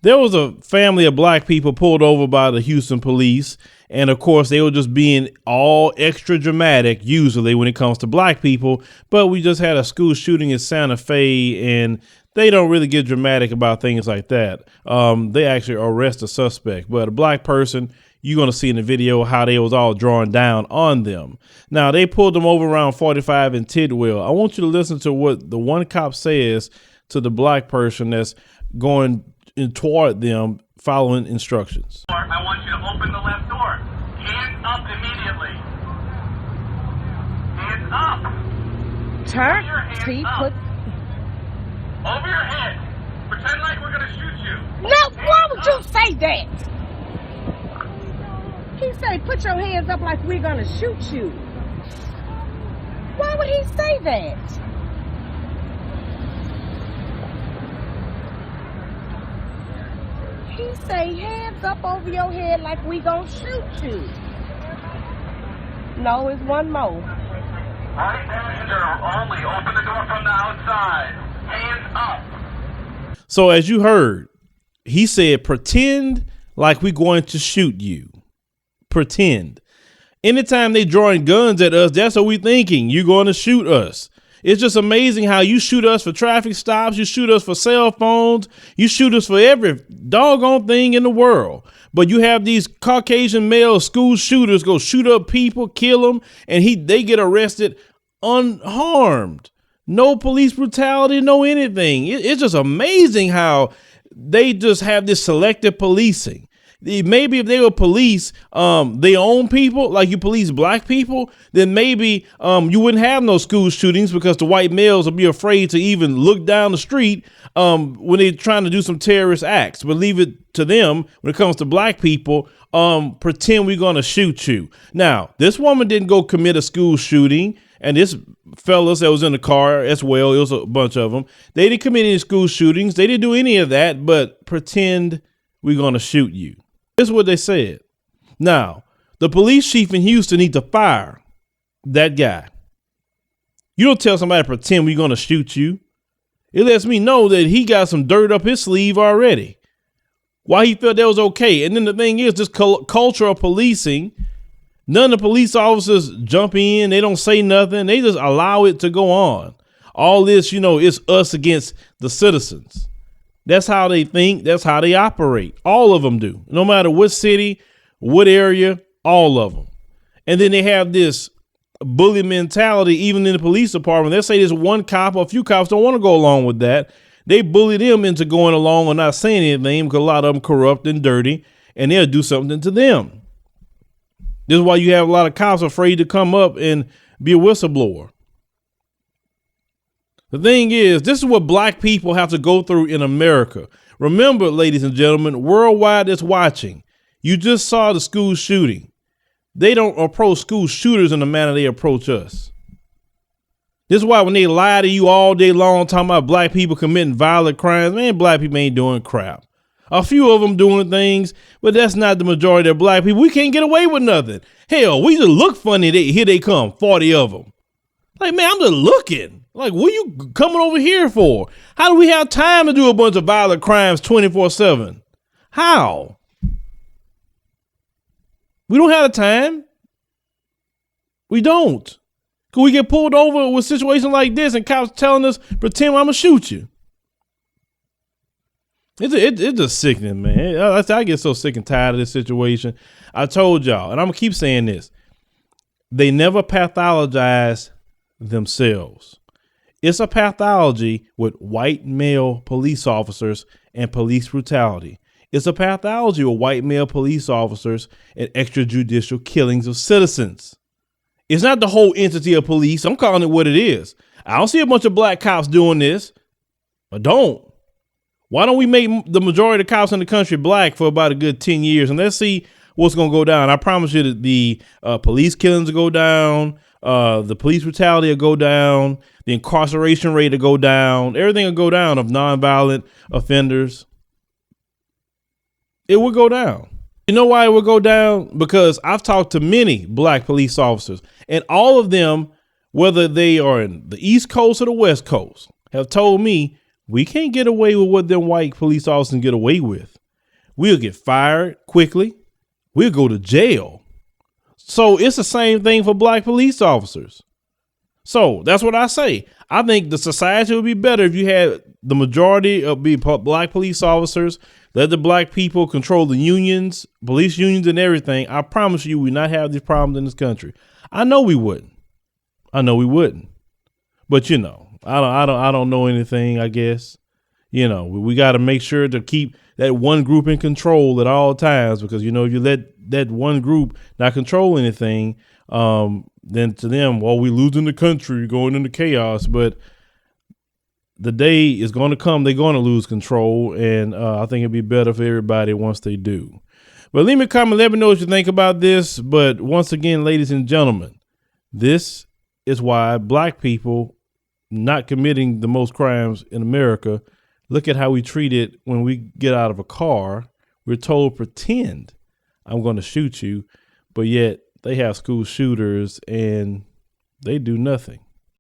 There was a family of black people pulled over by the Houston police. And of course, they were just being all extra dramatic, usually when it comes to black people. But we just had a school shooting in Santa Fe, and they don't really get dramatic about things like that. They actually arrest a suspect. But a black person, you're going to see in the video how they was all drawing down on them. Now, they pulled them over around 45 in Tidwell. I want you to listen to what the one cop says to the black person that's going toward them following instructions. I want you to open the left door. Hands up immediately. Hands up. Turn. Your hands See, up. put. Over your head. Pretend like we're going to shoot you. No, why would you say that? He said, put your hands up like we're gonna shoot you. Why would he say that? He say, hands up over your head like we gonna shoot you. No, it's one more. Right passenger only. Open the door from the outside. Hands up. So as you heard, he said, pretend like we're going to shoot you. Pretend. Anytime they drawing guns at us, that's what we thinking. You're going to shoot us. It's just amazing how you shoot us for traffic stops. You shoot us for cell phones. You shoot us for every doggone thing in the world. But you have these Caucasian male school shooters go shoot up people, kill them, and they get arrested unharmed. No police brutality, no anything. It's just amazing how they just have this selective policing. Maybe if they were police their own people, like you police black people, then maybe you wouldn't have no school shootings because the white males would be afraid to even look down the street when they're trying to do some terrorist acts. But leave it to them when it comes to black people, pretend we're going to shoot you. Now, this woman didn't go commit a school shooting, and this fellas that was in the car as well, it was a bunch of them. They didn't commit any school shootings. They didn't do any of that, but pretend we're going to shoot you. This is what they said. Now, the police chief in Houston needs to fire that guy. You don't tell somebody to pretend we're going to shoot you. It lets me know that he got some dirt up his sleeve already. Why he felt that was okay. And then the thing is, this culture of policing, none of the police officers jump in. They don't say nothing. They just allow it to go on. All this, it's us against the citizens. That's how they think. That's how they operate. All of them do. No matter what city, what area, all of them. And then they have this bully mentality, even in the police department. They say there's one cop or a few cops don't want to go along with that. They bully them into going along or not saying anything because a lot of them corrupt and dirty, and they'll do something to them. This is why you have a lot of cops afraid to come up and be a whistleblower. The thing is, this is what black people have to go through in America. Remember, ladies and gentlemen, worldwide that's watching, you just saw the school shooting. They don't approach school shooters in the manner they approach us. This is why when they lie to you all day long, talking about black people committing violent crimes, man, black people ain't doing crap. A few of them doing things, but that's not the majority of black people. We can't get away with nothing. Hell, we just look funny. Here they come, 40 of them. Like, man, I'm just looking. Like, what are you coming over here for? How do we have time to do a bunch of violent crimes 24/7? How? We don't have the time. We don't. Cause we get pulled over with situations like this and cops telling us, pretend I'm gonna shoot you. It's just sickening, man. I get so sick and tired of this situation. I told y'all, and I'm gonna keep saying this. They never pathologize themselves. It's a pathology with white male police officers and police brutality. It's a pathology with white male police officers and extrajudicial killings of citizens. It's not the whole entity of police. I'm calling it what it is. I don't see a bunch of black cops doing this. I don't. Why don't we make the majority of the cops in the country black for about a good 10 years? And let's see what's going to go down. I promise you that the police killings will go down. The police brutality will go down. The incarceration rate will go down. Everything will go down of nonviolent offenders. It will go down. You know why it will go down? Because I've talked to many black police officers, and all of them, whether they are in the East Coast or the West Coast, have told me we can't get away with what them white police officers get away with. we'll get fired quickly. We'll go to jail. So it's the same thing for black police officers. So that's what I say. I think the society would be better if you had the majority of black police officers, let the black people control the unions, police unions and everything. I promise you, we not have these problems in this country. I know we wouldn't. But you know, I don't know anything, I guess. You know, we got to make sure to keep that one group in control at all times, because, you know, if you let that one group not control anything, then to them, well, we losing the country, going into chaos. But the day is going to come, they're going to lose control. And I think it'd be better for everybody once they do. But leave me a comment, let me know what you think about this. But once again, ladies and gentlemen, this is why black people not committing the most crimes in America. Look at how we treat it when we get out of a car. We're told, pretend I'm going to shoot you, but yet they have school shooters and they do nothing.